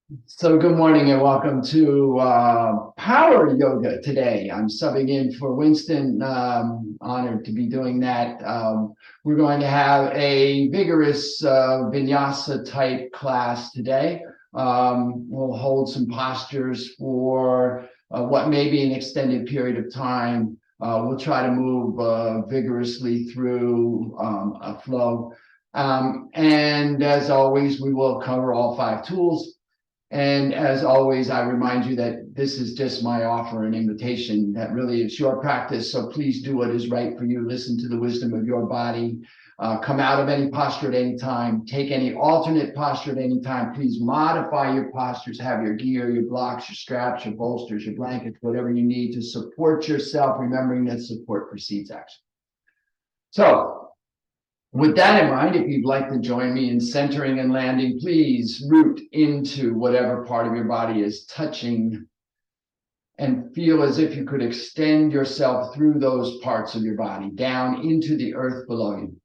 So good morning and welcome to Power Yoga today. I'm subbing in for Winston. Honored to be doing that. We're going to have a vigorous vinyasa type class today. We'll hold some postures for what may be an extended period of time. We'll try to move vigorously through a flow. And as always, we will cover all 5 tools. And as always, I remind you that this is just my offer and invitation, that really it's your practice. So please do what is right for you. Listen to the wisdom of your body. Come out of any posture at any time. Take any alternate posture at any time. Please modify your postures. Have your gear, your blocks, your straps, your bolsters, your blankets, whatever you need to support yourself, remembering that support precedes action. So with that in mind, if you'd like to join me in centering and landing, please root into whatever part of your body is touching and feel as if you could extend yourself through those parts of your body down into the earth below you,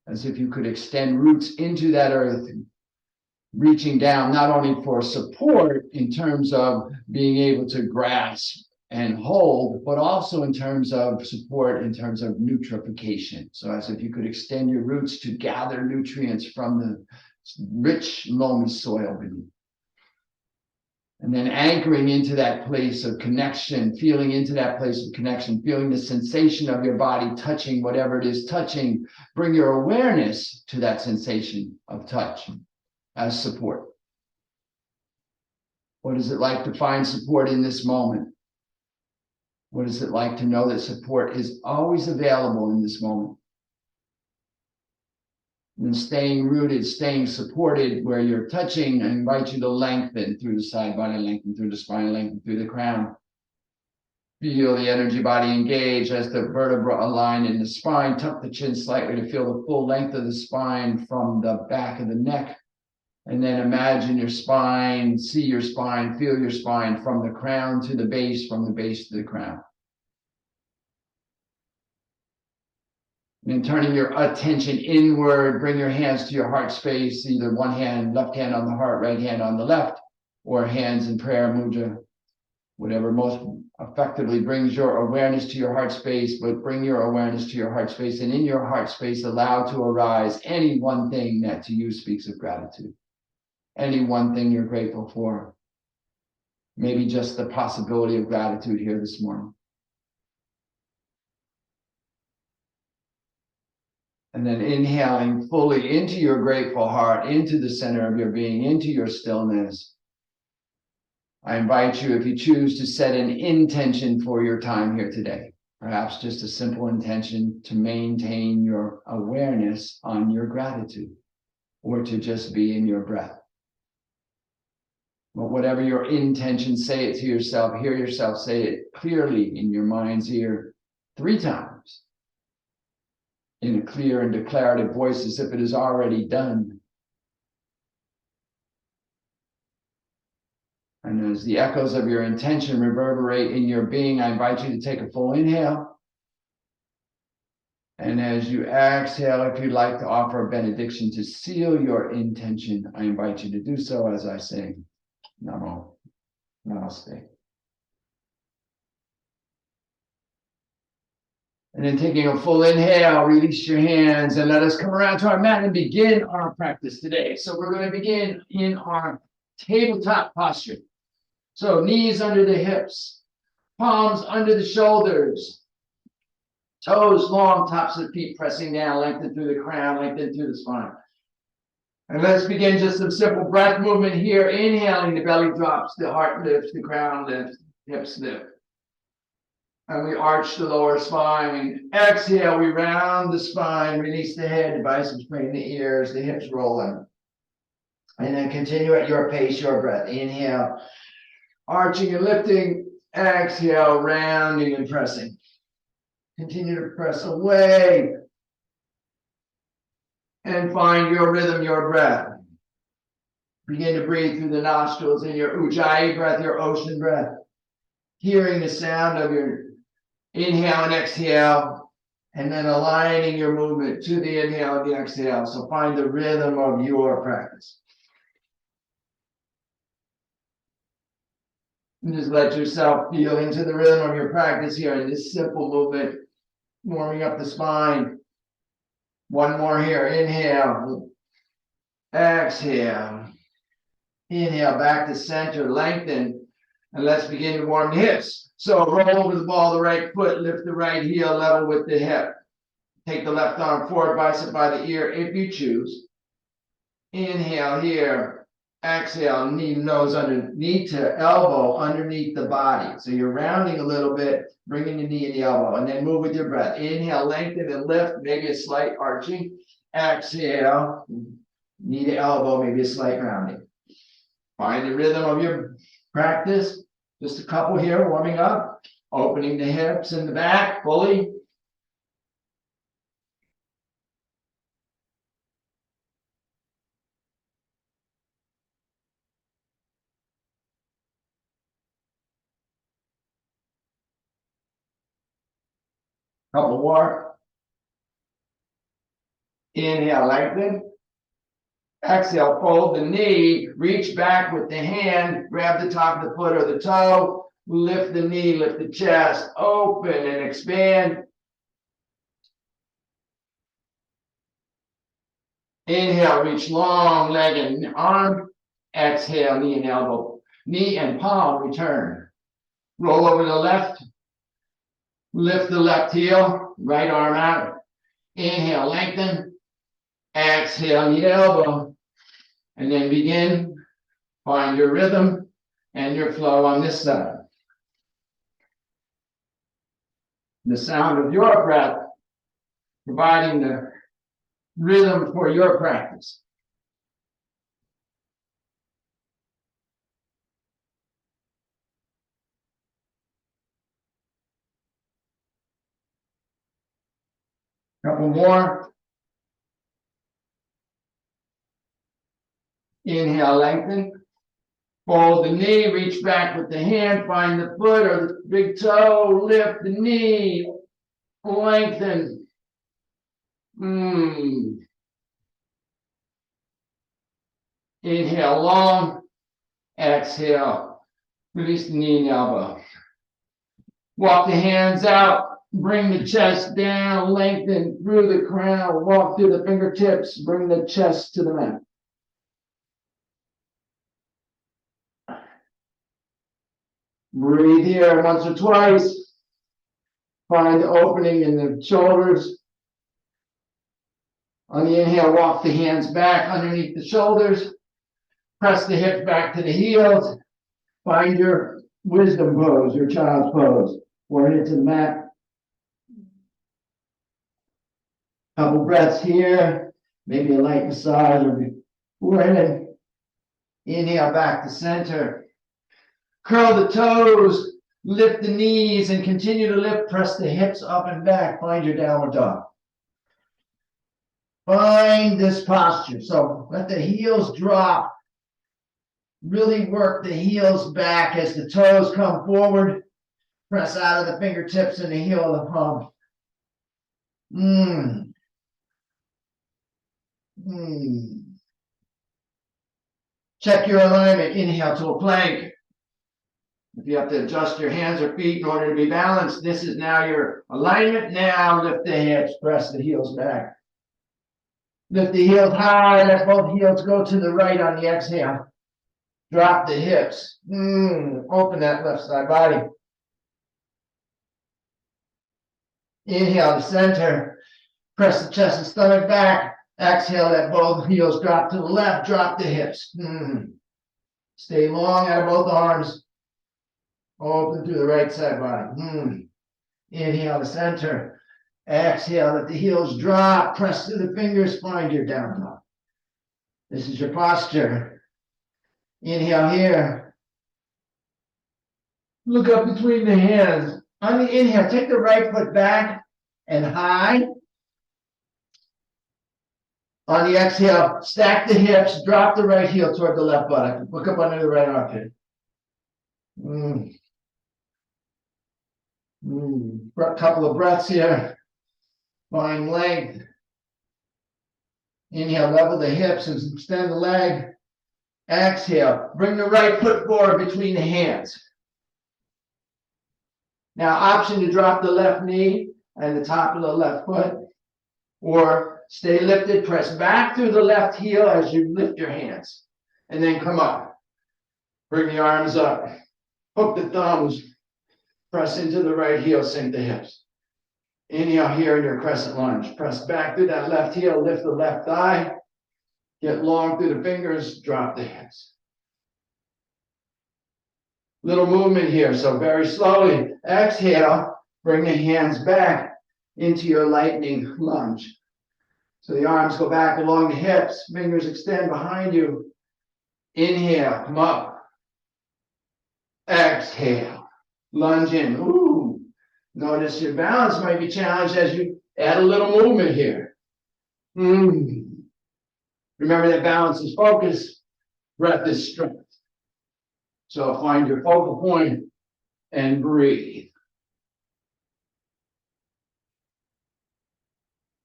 as if you could extend roots into that earth, reaching down not only for support in terms of being able to grasp and hold, but also in terms of support, in terms of nutrification. So as if you could extend your roots to gather nutrients from the rich, loamy soil beneath. And then anchoring into that place of connection, feeling into that place of connection, feeling the sensation of your body touching whatever it is touching. Bring your awareness to that sensation of touch as support. What is it like to find support in this moment? What is it like to know that support is always available in this moment? And staying rooted, staying supported where you're touching, I invite you to lengthen through the side body, lengthen through the spine, lengthen through the crown. Feel the energy body engage as the vertebra align in the spine. Tuck the chin slightly to feel the full length of the spine from the back of the neck. And then imagine your spine, see your spine, feel your spine from the crown to the base, from the base to the crown. And then turning your attention inward, bring your hands to your heart space, either one hand, left hand on the heart, right hand on the left, or hands in prayer mudra, whatever most effectively brings your awareness to your heart space, but bring your awareness to your heart space, and in your heart space, allow to arise any one thing that to you speaks of gratitude. Any one thing you're grateful for. Maybe just the possibility of gratitude here this morning. And then inhaling fully into your grateful heart, into the center of your being, into your stillness. I invite you, if you choose, to set an intention for your time here today. Perhaps just a simple intention to maintain your awareness on your gratitude, or to just be in your breath. But whatever your intention, say it to yourself, hear yourself say it clearly in your mind's ear 3 times in a clear and declarative voice as if it is already done. And as the echoes of your intention reverberate in your being, I invite you to take a full inhale. And as you exhale, if you'd like to offer a benediction to seal your intention, I invite you to do so as I say, Namo. Namaste. And then taking a full inhale, release your hands and let us come around to our mat and begin our practice today. So we're going to begin in our tabletop posture. So knees under the hips, palms under the shoulders, toes long, tops of the feet pressing down, lengthen through the crown, lengthen through the spine. And let's begin just some simple breath movement here. Inhaling, the belly drops, the heart lifts, the crown lifts, hips lift. And we arch the lower spine. Exhale, we round the spine, release the head, the biceps straighten the ears, the hips rolling. And then continue at your pace, your breath. Inhale, arching and lifting. Exhale, rounding and pressing. Continue to press away. And find your rhythm, your breath. Begin to breathe through the nostrils in your ujjayi breath, your ocean breath. Hearing the sound of your inhale and exhale, and then aligning your movement to the inhale and the exhale. So find the rhythm of your practice. And just let yourself feel into the rhythm of your practice here in this simple movement, warming up the spine. One more here. Inhale. Exhale. Inhale back to center, lengthen. And let's begin to warm the hips. So roll over the ball of the right foot, lift the right heel level with the hip. Take the left arm forward, bicep by the ear if you choose. Inhale here. Exhale, knee, nose under, knee to elbow underneath the body. So you're rounding a little bit, bringing the knee and the elbow, and then move with your breath. Inhale, lengthen and lift, maybe a slight arching. Exhale, knee to elbow, maybe a slight rounding. Find the rhythm of your practice. Just a couple here, warming up, opening the hips and the back fully. Couple more. Inhale, lengthen. Exhale, fold the knee, reach back with the hand, grab the top of the foot or the toe, lift the knee, lift the chest, open and expand. Inhale, reach long leg and arm. Exhale, knee and elbow. Knee and palm return. Roll over to the left. Lift the left heel, right arm out. Inhale, lengthen. Exhale, knee to elbow. And then begin. Find your rhythm and your flow on this side. The sound of your breath, providing the rhythm for your practice. Couple more. Inhale, lengthen. Fold the knee, reach back with the hand, find the foot or the big toe, lift the knee, lengthen. Inhale long, exhale, release the knee and elbow. Walk the hands out, bring the chest down, lengthen through the crown, walk through the fingertips, bring the chest to the mat. Breathe here once or twice. Find the opening in the shoulders. On the inhale, walk the hands back underneath the shoulders. Press the hips back to the heels. Find your wisdom pose, your child's pose. Or into the mat. Couple breaths here. Maybe a light massage of the forehead. Inhale back to center. Curl the toes, lift the knees, and continue to lift. Press the hips up and back. Find your downward dog. Find this posture. So let the heels drop. Really work the heels back as the toes come forward. Press out of the fingertips and the heel of the palm. Check your alignment. Inhale to a plank. If you have to adjust your hands or feet in order to be balanced, this is now your alignment. Now lift the hips, press the heels back. Lift the heels high, let both heels go to the right on the exhale. Drop the hips. Open that left side body. Inhale to center. Press the chest and stomach back. Exhale, let both heels drop to the left. Drop the hips. Stay long out of both arms. Open through the right side body. Inhale to center. Exhale, let the heels drop. Press through the fingers. Find your down dog. This is your posture. Inhale here. Look up between the hands. On the inhale, take the right foot back and high. On the exhale, stack the hips, drop the right heel toward the left buttock. Look up under the right armpit. A couple of breaths here. Find length. Inhale, level the hips and extend the leg. Exhale, bring the right foot forward between the hands. Now, option to drop the left knee and the top of the left foot, or stay lifted, press back through the left heel as you lift your hands, and then come up. Bring the arms up, hook the thumbs, press into the right heel, sink the hips. Inhale here in your crescent lunge. Press back through that left heel, lift the left thigh, get long through the fingers, drop the hips. Little movement here, so very slowly. Exhale, bring the hands back into your lightning lunge. So the arms go back along the hips, fingers extend behind you. Inhale, come up. Exhale, lunge in. Ooh. Notice your balance might be challenged as you add a little movement here. Remember that balance is focus, breath is strength. So find your focal point and breathe.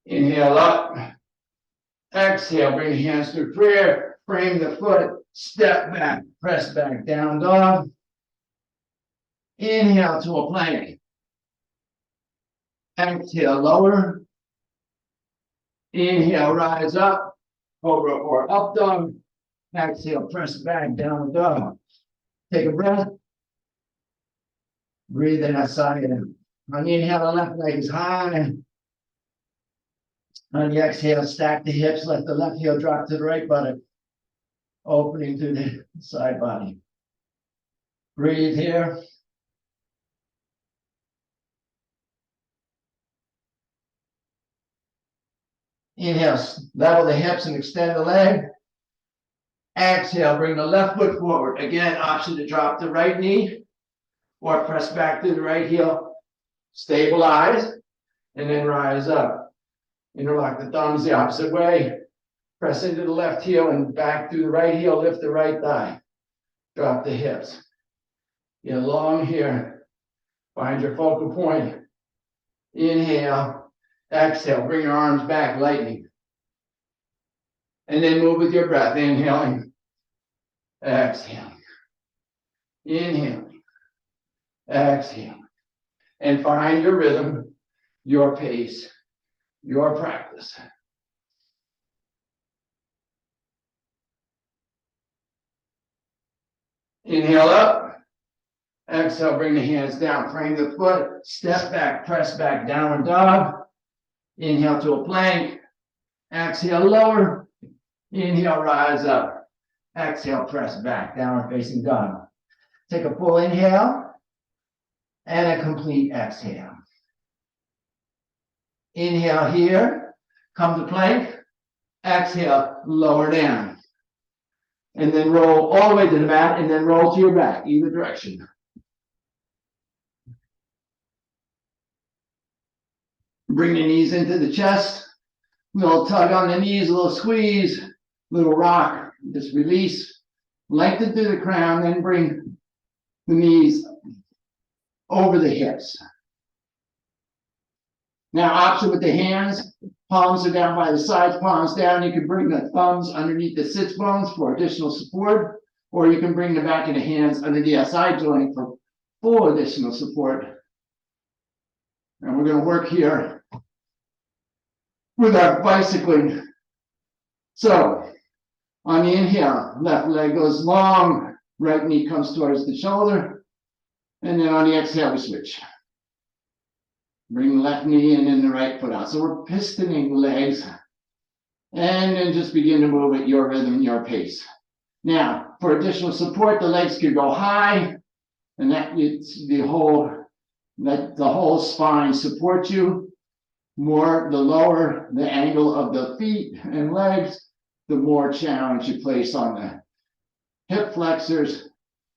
Inhale up. Exhale, bring the hands through prayer. Frame the foot, step back, press back, down dog. Inhale to a plank. Exhale, lower. Inhale, rise up, cobra or up dog. Exhale, press back, down dog. Take a breath. Breathe in that side. On the inhale, the left leg is high. On the exhale, stack the hips, let the left heel drop to the right buttock, opening through the side body. Breathe here. Inhale, level the hips and extend the leg. Exhale, bring the left foot forward. Again, option to drop the right knee or press back through the right heel. Stabilize and then rise up. Interlock the thumbs the opposite way. Press into the left heel and back through the right heel. Lift the right thigh. Drop the hips. Get long here. Find your focal point. Inhale. Exhale. Bring your arms back, lightning. And then move with your breath. Inhaling. Exhaling. Inhaling. Exhaling. And find your rhythm, your pace, your practice. Inhale up. Exhale, bring the hands down. Frame the foot. Step back, press back, downward dog. Inhale to a plank. Exhale, lower. Inhale, rise up. Exhale, press back, downward facing dog. Take a full inhale and a complete exhale. Inhale here, come to plank. Exhale, lower down. And then roll all the way to the mat and then roll to your back, either direction. Bring the knees into the chest. Little tug on the knees, a little squeeze, little rock, just release. Lengthen through the crown, then bring the knees over the hips. Now, option with the hands, palms are down by the sides, palms down. You can bring the thumbs underneath the sits bones for additional support, or you can bring the back of the hands under the SI joint for full additional support. And we're going to work here with our bicycling. So, on the inhale, left leg goes long, right knee comes towards the shoulder, and then on the exhale, we switch. Bring the left knee and then the right foot out. So we're pistoning the legs, and then just begin to move at your rhythm, your pace. Now, for additional support, the legs can go high, and that it's let the whole spine support you. More, the lower the angle of the feet and legs, the more challenge you place on the hip flexors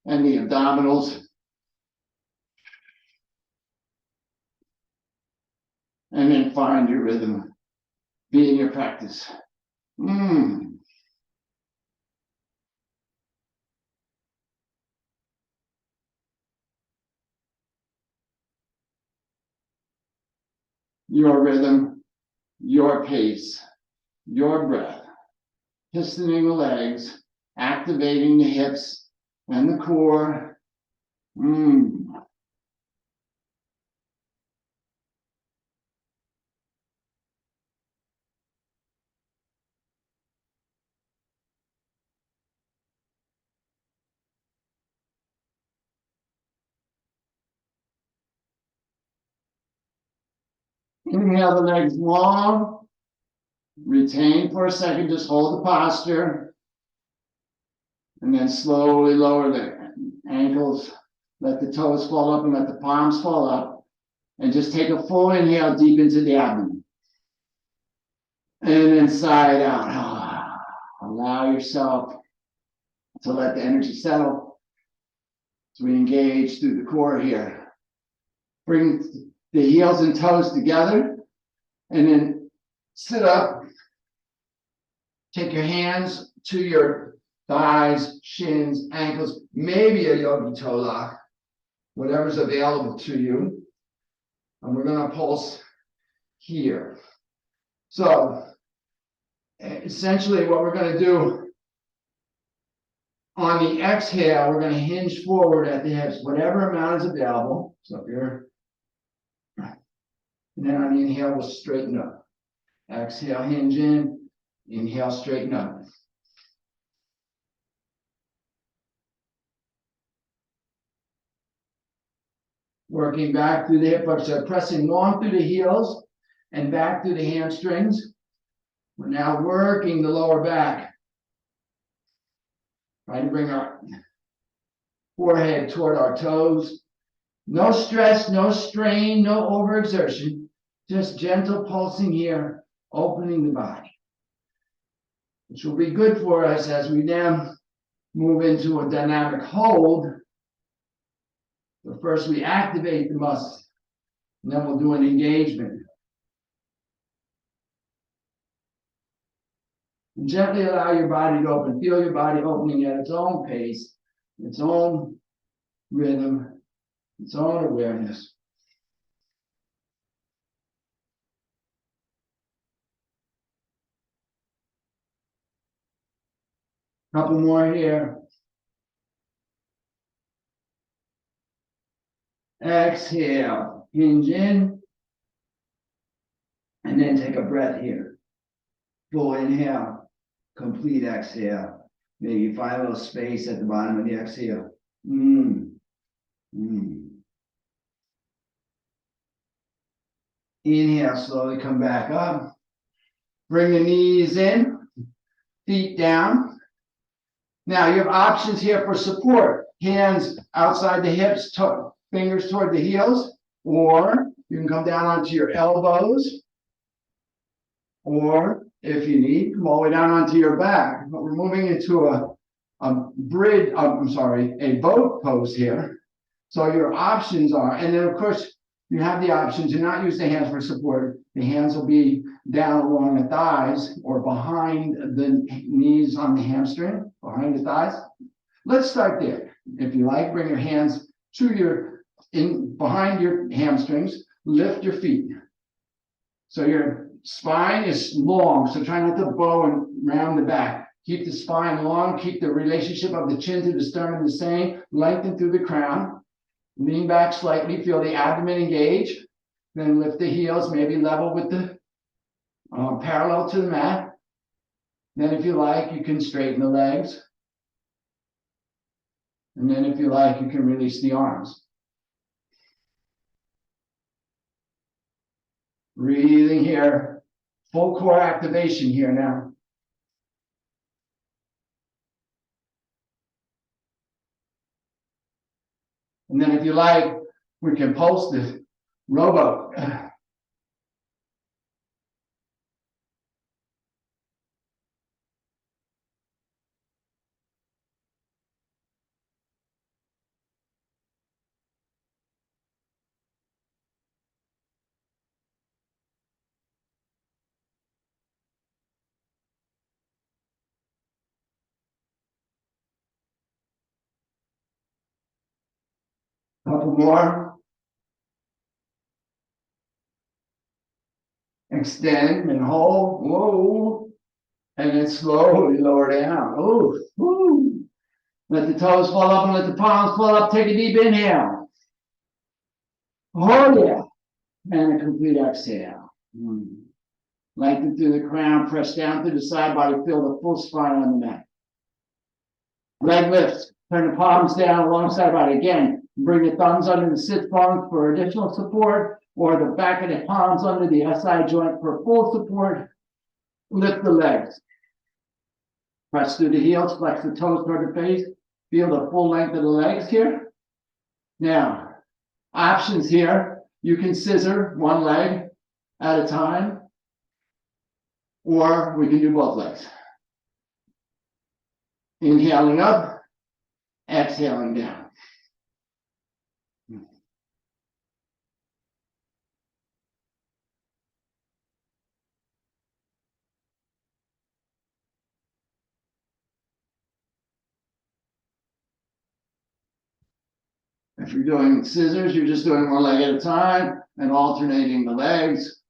and the abdominals. And then find your rhythm, be in your practice. Your rhythm, your pace, your breath. Pistoning the legs, activating the hips and the core. Inhale the legs long. Retain for a second, just hold the posture. And then slowly lower the ankles. Let the toes fall up and let the palms fall up. And just take a full inhale deep into the abdomen. And then side out. Allow yourself to let the energy settle. So we engage through the core here. Bring the heels and toes together. And then sit up. Take your hands to your thighs, shins, ankles, maybe a yogi toe lock, whatever's available to you. And we're going to pulse here. So essentially what we're going to do on the exhale, we're going to hinge forward at the hips, whatever amount is available. So if you're, and then on the inhale, we'll straighten up. Exhale, hinge in. Inhale, straighten up. Working back through the hip flexor, pressing long through the heels and back through the hamstrings. We're now working the lower back. Trying to bring our forehead toward our toes. No stress, no strain, no overexertion. Just gentle pulsing here, opening the body. Which will be good for us as we now move into a dynamic hold. But first we activate the muscles, and then we'll do an engagement. And gently allow your body to open. Feel your body opening at its own pace, its own rhythm, its own awareness. Couple more here. Exhale, hinge in, and then take a breath here. Full inhale, complete exhale. Maybe find a little space at the bottom of the exhale. Inhale, slowly come back up. Bring the knees in, feet down. Now you have options here for support. Hands outside the hips, fingers toward the heels, or you can come down onto your elbows, or if you need, come all the way down onto your back. But we're moving into a boat pose here. So your options are, and then of course you have the option to not use the hands for support. The hands will be down along the thighs or behind the knees on the hamstring, behind the thighs. Let's start there. If you like, bring your hands to behind your hamstrings, lift your feet. So your spine is long, so try not to bow and round the back. Keep the spine long, keep the relationship of the chin to the sternum the same, lengthen through the crown. Lean back slightly, feel the abdomen engage. Then lift the heels, maybe level with the parallel to the mat. Then if you like, you can straighten the legs. And then if you like, you can release the arms. Breathing here, full core activation here now. And then if you like, we can pulse the rowboat. Couple more. Extend and hold. Whoa. And then slowly lower down. Oh, woo. Let the toes fall up and let the palms fall up. Take a deep inhale. Oh, yeah. And a complete exhale. Lengthen through the crown. Press down through the side body. Feel the full spine on the mat. Leg lifts. Turn the palms down alongside body. Again, bring the thumbs under the sit bones for additional support. or the back of the palms under the SI joint for full support. Lift the legs. Press through the heels, flex the toes toward the face. Feel the full length of the legs here. Now, options here. You can scissor one leg at a time, or we can do both legs. Inhaling up, exhaling down. If you're doing scissors, you're just doing one leg at a time and alternating the legs.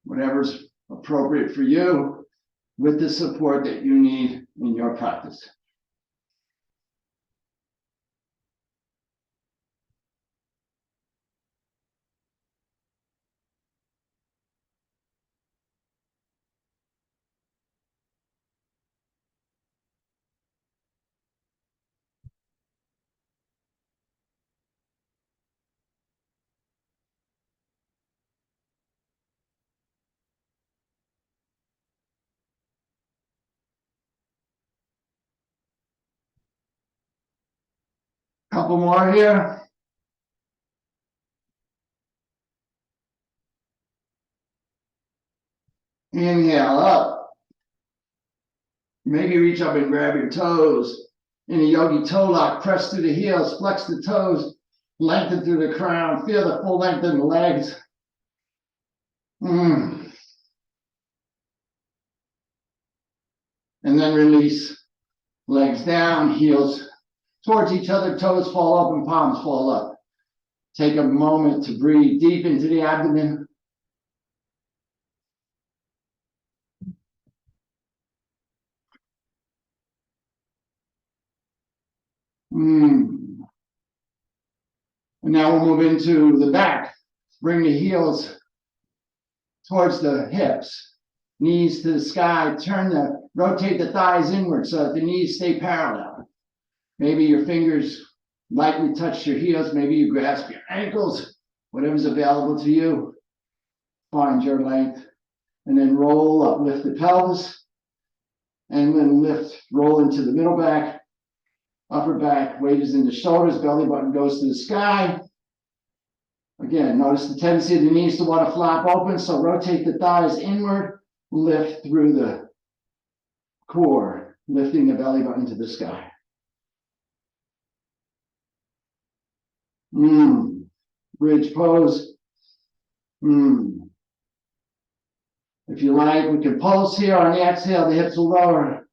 Whatever's appropriate for you with the support that you need in your practice. Couple more here. Inhale up. Maybe reach up and grab your toes. In a yogi toe lock, press through the heels, flex the toes, lengthen through the crown. Feel the full length in the legs. And then release. Legs down, heels towards each other, toes fall up and palms fall up. Take a moment to breathe deep into the abdomen. And now we'll move into the back. Bring the heels towards the hips, knees to the sky. Rotate the thighs inward so that the knees stay parallel. Maybe your fingers lightly touch your heels. Maybe you grasp your ankles. Whatever's available to you. Find your length. And then roll up, lift the pelvis. And then lift, roll into the middle back. Upper back, weight is in the shoulders, belly button goes to the sky. Again, notice the tendency of the knees to want to flap open, so rotate the thighs inward, lift through the core, lifting the belly button to the sky. Bridge pose. If you like, we can pulse here. On the exhale, the hips will lower.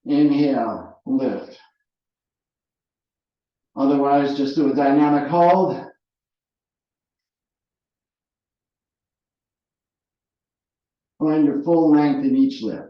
Inhale, lift. Otherwise, just do a dynamic hold. Find your full length in each lift.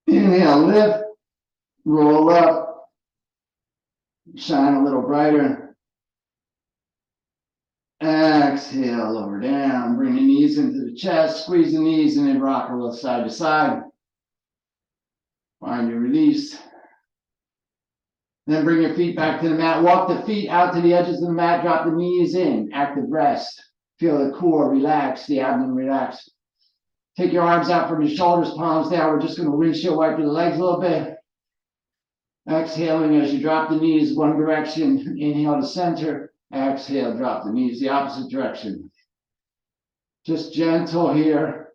Inhale, lift, roll up, shine a little brighter. Exhale, lower down, bring the knees into the chest, squeeze the knees, and then rock a little side to side. Find your release. Then bring your feet back to the mat. Walk the feet out to the edges of the mat, drop the knees in, active rest. Feel the core relax, the abdomen relax. Take your arms out from your shoulders, palms down. We're just going to windshield wipe the legs a little bit. Exhaling as you drop the knees one direction. Inhale to center. Exhale, drop the knees the opposite direction. Just gentle here.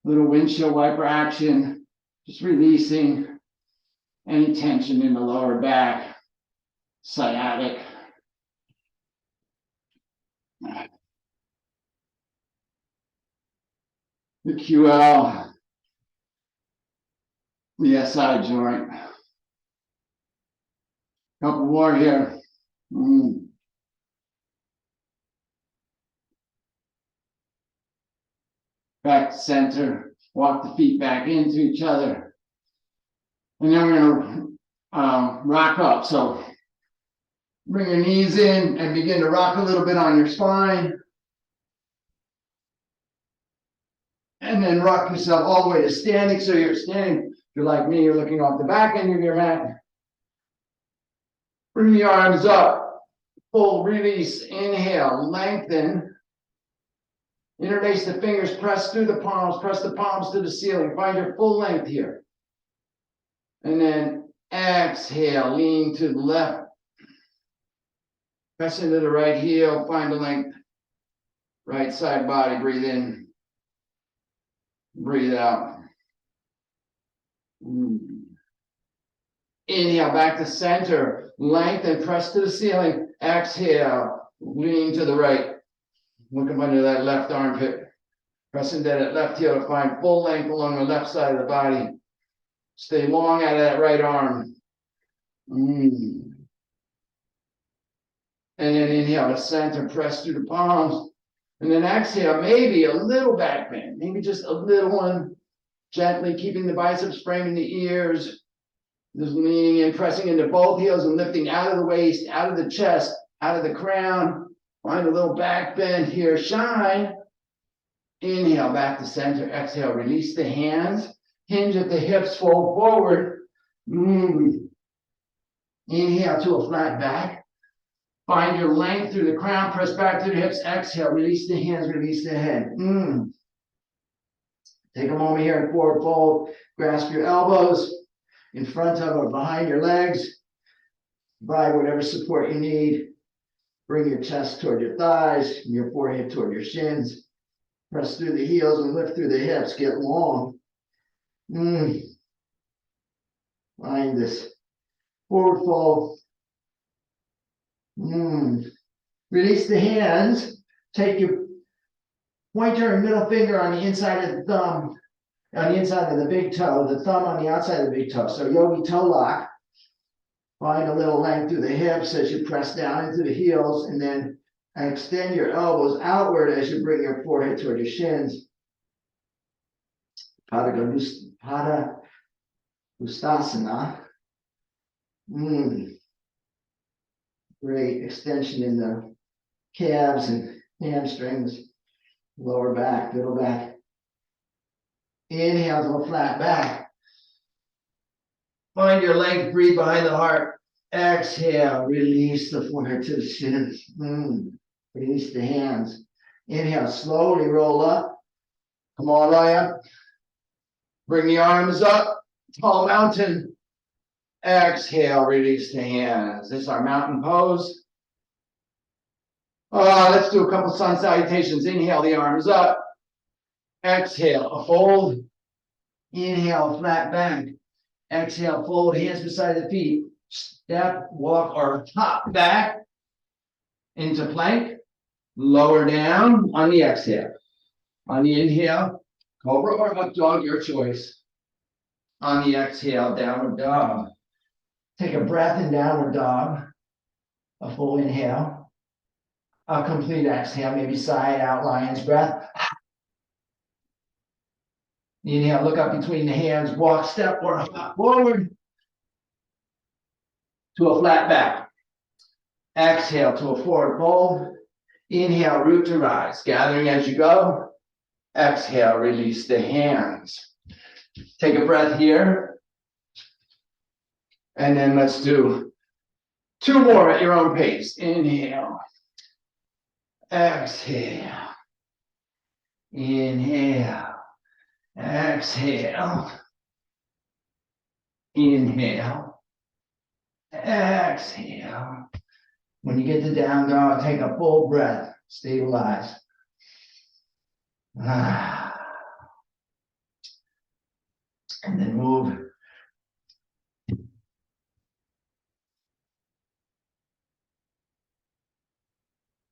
Little windshield wiper action. Just releasing any tension in the lower back, sciatic. The QL, the SI joint. Couple more here. Back to center. Walk the feet back into each other. And then we're going to rock up. So bring your knees in and begin to rock a little bit on your spine. And then rock yourself all the way to standing. So you're standing. If you're like me, you're looking off the back end of your mat. Bring the arms up. Full release. Inhale. Lengthen. Interlace the fingers. Press through the palms. Press the palms to the ceiling. Find your full length here. And then exhale. Lean to the left. Press into the right heel. Find the length. Right side body. Breathe in. Breathe out. Inhale, back to center. Lengthen, press to the ceiling. Exhale, lean to the right. Look up under that left armpit. Press into that left heel to find full length along the left side of the body. Stay long out of that right arm. And then inhale to center, press through the palms. And then exhale, maybe a little back bend, maybe just a little one. Gently keeping the biceps framing the ears. Just leaning in, pressing into both heels and lifting out of the waist, out of the chest, out of the crown. Find a little back bend here. Shine. Inhale, back to center. Exhale, release the hands. Hinge at the hips, fold forward. Inhale to a flat back. Find your length through the crown. Press back to the hips. Exhale, release the hands, release the head. Take a moment here in forward fold. Grasp your elbows in front of or behind your legs. Provide whatever support you need. Bring your chest toward your thighs, and your forehead toward your shins. Press through the heels and lift through the hips. Get long. Find this forward fold. Release the hands. Take your pointer and middle finger on the inside of the thumb, on the inside of the big toe, the thumb on the outside of the big toe. So yogi toe lock. Find a little length through the hips as you press down into the heels, and then extend your elbows outward as you bring your forehead toward your shins. Padangusthasana. Great extension in the calves and hamstrings, lower back, middle back. Inhale to a flat back. Find your length, breathe behind the heart. Exhale, release the forehead to the shins. Release the hands. Inhale, slowly roll up. Come all the way up. Bring the arms up. Tall mountain. Exhale, release the hands. This is our mountain pose. Let's do a couple sun salutations. Inhale, the arms up. Exhale, a fold. Inhale, flat back. Exhale, fold, hands beside the feet. Step, walk, or hop back into plank. Lower down on the exhale. On the inhale, cobra or up dog, your choice. On the exhale, downward dog. Take a breath in downward dog. A full inhale. A complete exhale, maybe side out, lion's breath. Inhale, look up between the hands, walk, step, or hop forward to a flat back. Exhale to a forward fold. Inhale, root to rise. Gathering as you go. Exhale, release the hands. Take a breath here. And then let's do two more at your own pace. Inhale. Exhale. Inhale. Exhale. Inhale. Exhale. When you get to down dog, take a full breath. Stabilize. And then move.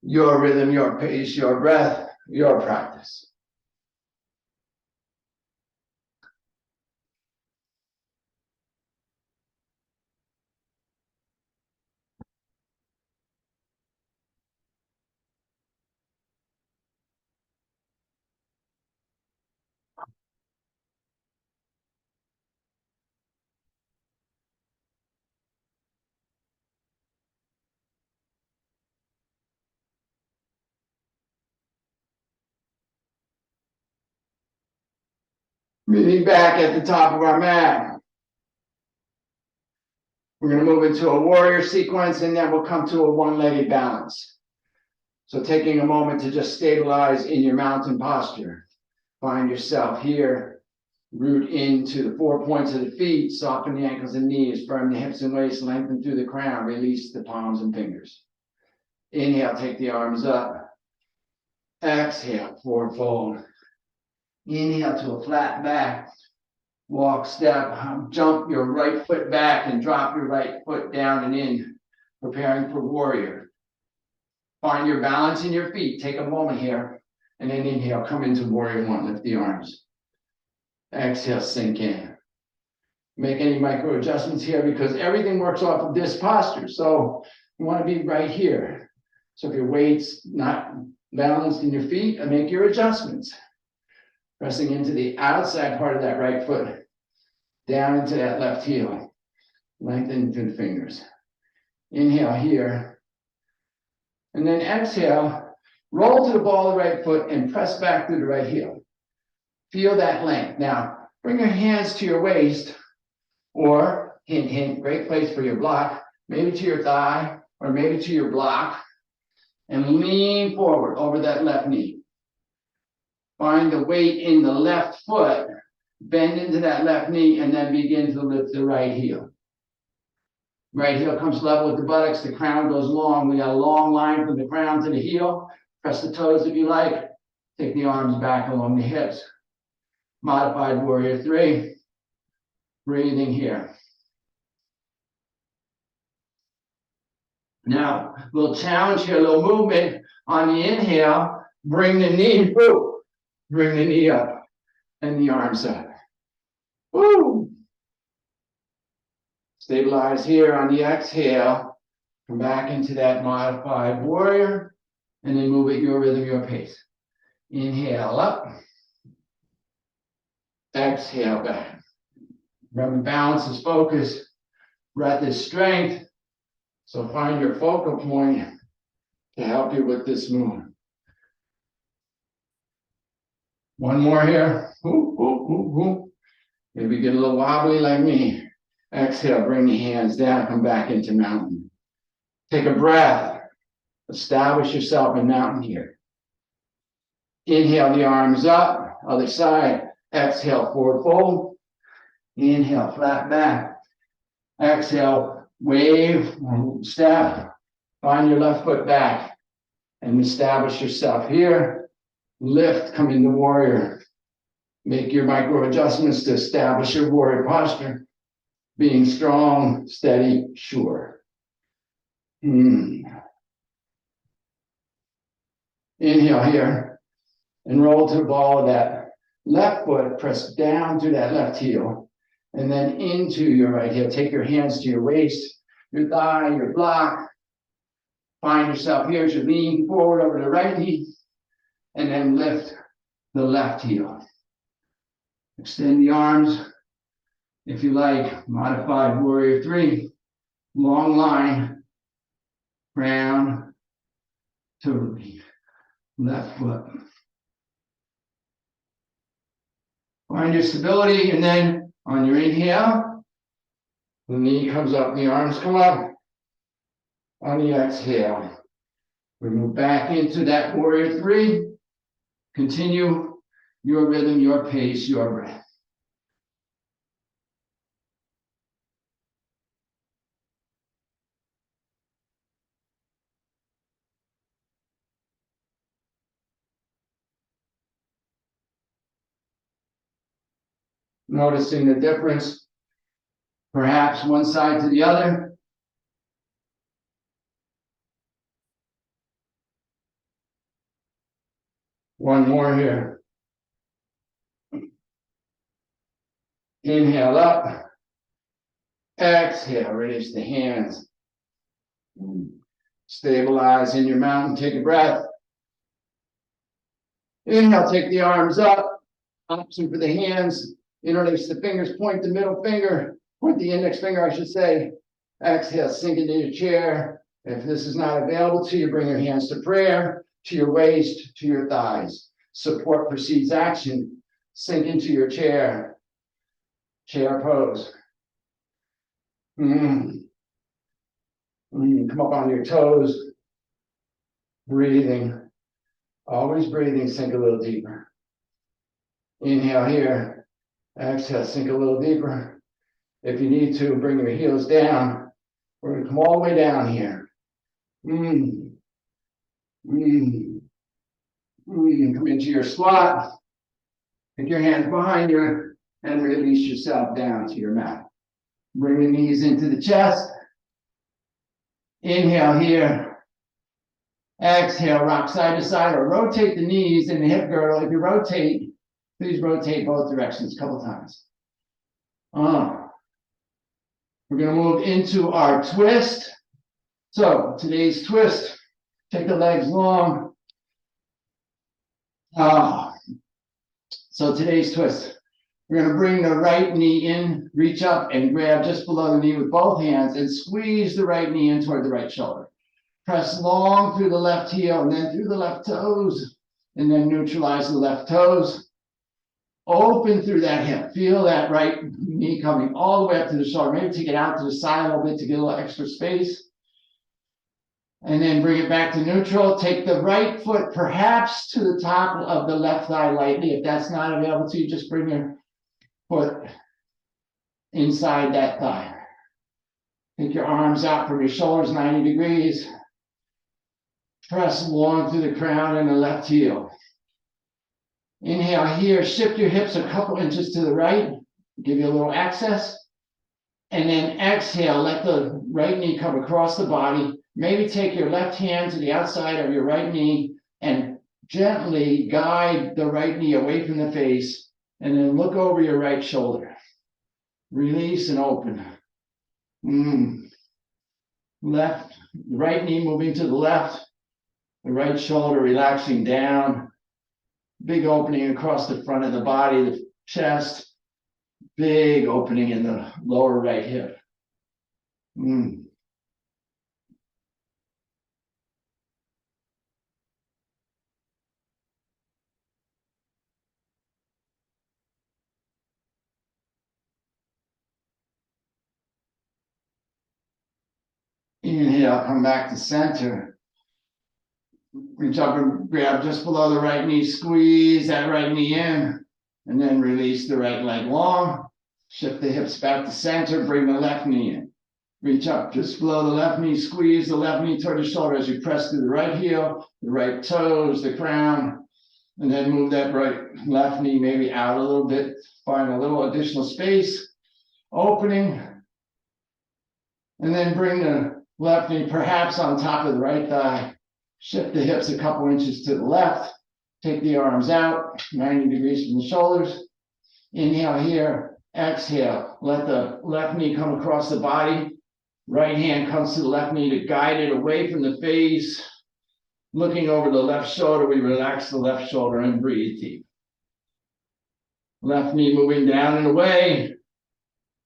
Your rhythm, your pace, your breath, your practice. Meeting back at the top of our mat. We're going to move into a warrior sequence, and then we'll come to a one-legged balance. So taking a moment to just stabilize in your mountain posture. Find yourself here. Root into the 4 points of the feet. Soften the ankles and knees. Firm the hips and waist. Lengthen through the crown. Release the palms and fingers. Inhale, take the arms up. Exhale, forward fold. Inhale to a flat back. Walk, step, jump your right foot back and drop your right foot down and in, preparing for warrior. Find your balance in your feet. Take a moment here, and then inhale, come into warrior one, lift the arms. Exhale, sink in. Make any micro adjustments here because everything works off of this posture. So you want to be right here. So if your weight's not balanced in your feet, make your adjustments. Pressing into the outside part of that right foot, down into that left heel, lengthen through the fingers. Inhale here, and then exhale, roll to the ball of the right foot and press back through the right heel. Feel that length. Now, bring your hands to your waist, or hint, hint, great place for your block, maybe to your thigh, or maybe to your block, and lean forward over that left knee. Find the weight in the left foot, bend into that left knee, and then begin to lift the right heel. Right heel comes level with the buttocks, the crown goes long. We got a long line from the crown to the heel. Press the toes if you like. Take the arms back along the hips. Modified warrior 3. Breathing here. Now, a little challenge here, a little movement. On the inhale, bring the knee through. Bring the knee up and the arms up. Woo! Stabilize here on the exhale. Come back into that modified warrior and then move at your rhythm, your pace. Inhale up. Exhale back. Remember, balance is focus. Breath is strength. So find your focal point to help you with this movement. One more here. Ooh, ooh, ooh, ooh. Maybe get a little wobbly like me. Exhale, bring the hands down, come back into mountain. Take a breath. Establish yourself in mountain here. Inhale the arms up, other side. Exhale, forward fold. Inhale, flat back. Exhale, wave, step. Find your left foot back and establish yourself here. Lift, come into warrior. Make your micro adjustments to establish your warrior posture. Being strong, steady, sure. Inhale here and roll to the ball of that left foot. Press down through that left heel and then into your right heel. Take your hands to your waist, your thigh, your block. Find yourself here as you lean forward over the right knee. And then lift the left heel. Extend the arms, if you like. Modified warrior 3. Long line. Crown to left foot. Find your stability, and then on your inhale, the knee comes up, the arms come up. On the exhale, we move back into that warrior 3. Continue your rhythm, your pace, your breath. Noticing the difference, perhaps one side to the other. One more here. Inhale up. Exhale, release the hands. Stabilize in your mountain, take a breath. Inhale, take the arms up. Option for the hands. Interlace the fingers, point the middle finger, point the index finger, I should say. Exhale, sink into your chair. If this is not available to you, bring your hands to prayer, to your waist, to your thighs. Support precedes action. Sink into your chair pose. Come up on your toes, breathing, always breathing, sink a little deeper. Inhale here, exhale, sink a little deeper. If you need to, bring your heels down. We're gonna come all the way down here. Come into your squat. Take your hands behind you and release yourself down to your mat. Bring the knees into the chest. Inhale here. Exhale, rock side to side or rotate the knees in the hip girdle. If you rotate, please rotate both directions a couple times. We're going to move into our twist. So today's twist, take the legs long. So today's twist, we're going to bring the right knee in, reach up and grab just below the knee with both hands and squeeze the right knee in toward the right shoulder. Press long through the left heel and then through the left toes, and then neutralize the left toes. Open through that hip. Feel that right knee coming all the way up to the shoulder. Maybe take it out to the side a little bit to get a little extra space. And then bring it back to neutral. Take the right foot perhaps to the top of the left thigh lightly. If that's not available to you, just bring your foot inside that thigh. Take your arms out from your shoulders 90 degrees. Press long through the crown and the left heel. Inhale here, shift your hips a couple inches to the right, give you a little access. And then exhale, let the right knee come across the body. Maybe take your left hand to the outside of your right knee and gently guide the right knee away from the face. And then look over your right shoulder. Release and open. Left, right knee moving to the left. The right shoulder relaxing down. Big opening across the front of the body, the chest. Big opening in the lower right hip. Inhale, come back to center. Reach up and grab just below the right knee, squeeze that right knee in, and then release the right leg long. Shift the hips back to center, bring the left knee in. Reach up just below the left knee, squeeze the left knee toward the shoulder as you press through the right heel, the right toes, the crown, and then move that left knee maybe out a little bit, find a little additional space, opening, and then bring the left knee perhaps on top of the right thigh. Shift the hips a couple inches to the left. Take the arms out, 90 degrees from the shoulders. Inhale here, exhale. Let the left knee come across the body. Right hand comes to the left knee to guide it away from the face. Looking over the left shoulder, we relax the left shoulder and breathe deep. Left knee moving down and away.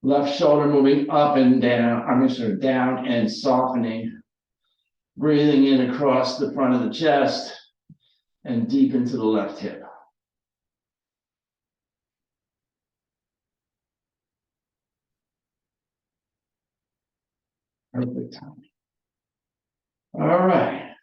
Left shoulder moving up and down. Down and softening. Breathing in across the front of the chest and deep into the left hip. Perfect timing. All right.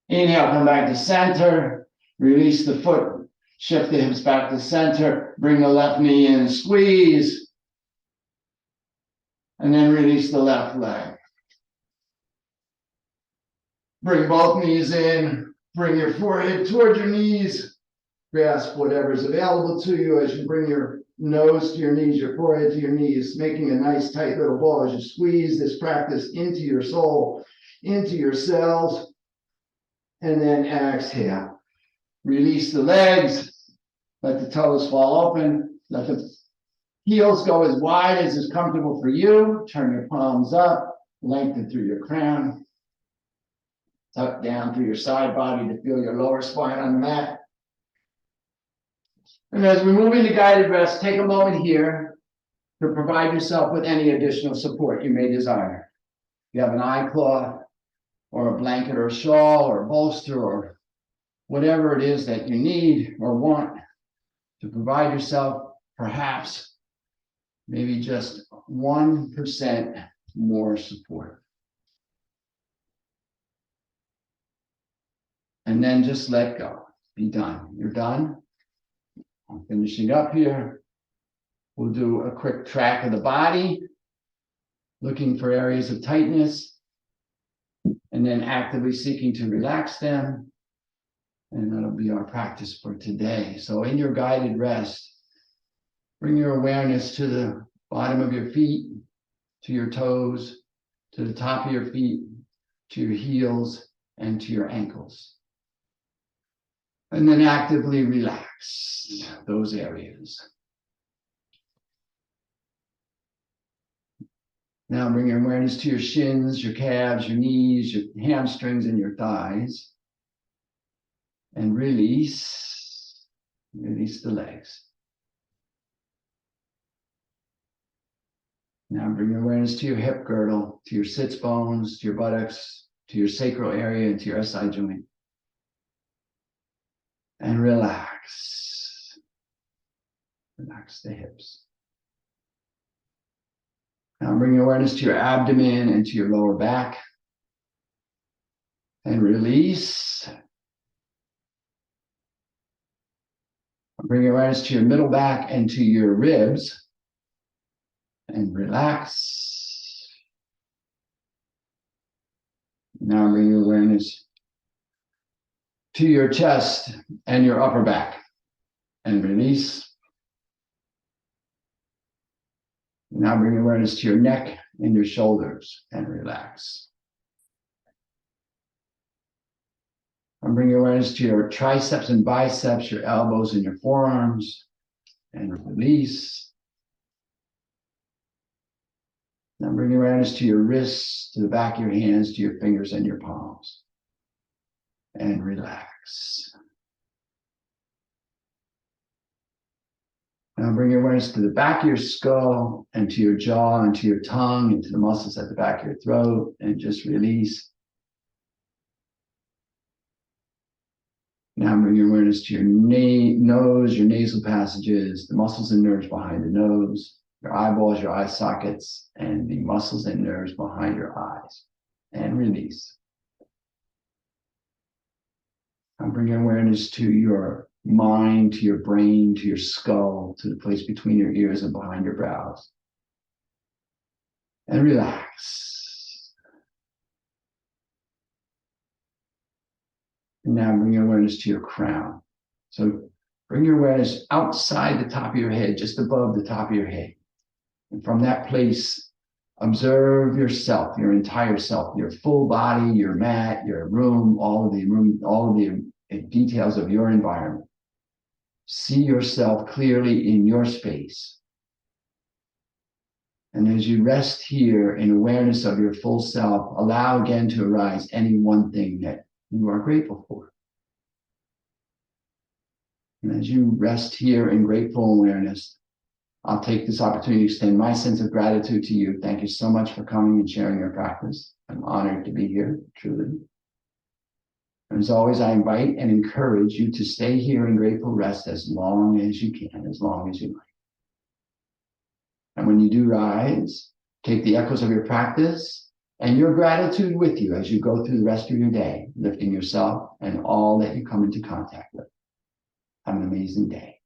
Inhale, come back to center. Release the foot. Shift the hips back to center. Bring the left knee in and squeeze. And then release the left leg. Bring both knees in. Bring your forehead toward your knees. Grasp whatever is available to you as you bring your nose to your knees, your forehead to your knees, making a nice tight little ball as you squeeze this practice into your soul, into your cells. And then exhale. Release the legs. Let the toes fall open. Let the heels go as wide as is comfortable for you. Turn your palms up. Lengthen through your crown. Tuck down through your side body to feel your lower spine on the mat. And as we move into guided rest, take a moment here to provide yourself with any additional support you may desire. If you have an eye cloth or a blanket or a shawl or a bolster or whatever it is that you need or want to provide yourself, perhaps maybe just 1% more support. And then just let go. Be done. You're done. I'm finishing up here. We'll do a quick track of the body, looking for areas of tightness, and then actively seeking to relax them. And that'll be our practice for today. So in your guided rest, bring your awareness to the bottom of your feet, to your toes, to the top of your feet, to your heels, and to your ankles. And then actively relax those areas. Now bring your awareness to your shins, your calves, your knees, your hamstrings, and your thighs. And release the legs. Now bring your awareness to your hip girdle, to your sits bones, to your buttocks, to your sacral area, and to your SI joint. And relax. Relax the hips. Now bring your awareness to your abdomen and to your lower back. And release. Bring your awareness to your middle back and to your ribs. And relax. Now bring your awareness to your chest and your upper back. And release. Now bring your awareness to your neck and your shoulders and relax. And bring your awareness to your triceps and biceps, your elbows and your forearms, and release. Now bring your awareness to your wrists, to the back of your hands, to your fingers and your palms, and relax. Now bring your awareness to the back of your skull and to your jaw and to your tongue and to the muscles at the back of your throat, and just release. Now bring your awareness to your nose, your nasal passages, the muscles and nerves behind the nose, your eyeballs, your eye sockets, and the muscles and nerves behind your eyes. And release. Now bring your awareness to your mind, to your brain, to your skull, to the place between your ears and behind your brows. And relax. And now bring your awareness to your crown. So bring your awareness outside the top of your head, just above the top of your head. And from that place, observe yourself, your entire self, your full body, your mat, your room, all of the details of your environment. See yourself clearly in your space. And as you rest here in awareness of your full self, allow again to arise any one thing that you are grateful for. And as you rest here in grateful awareness, I'll take this opportunity to extend my sense of gratitude to you. Thank you so much for coming and sharing your practice. I'm honored to be here, truly. And as always, I invite and encourage you to stay here in grateful rest as long as you can, as long as you like. And when you do rise, take the echoes of your practice and your gratitude with you as you go through the rest of your day, lifting yourself and all that you come into contact with. Have an amazing day.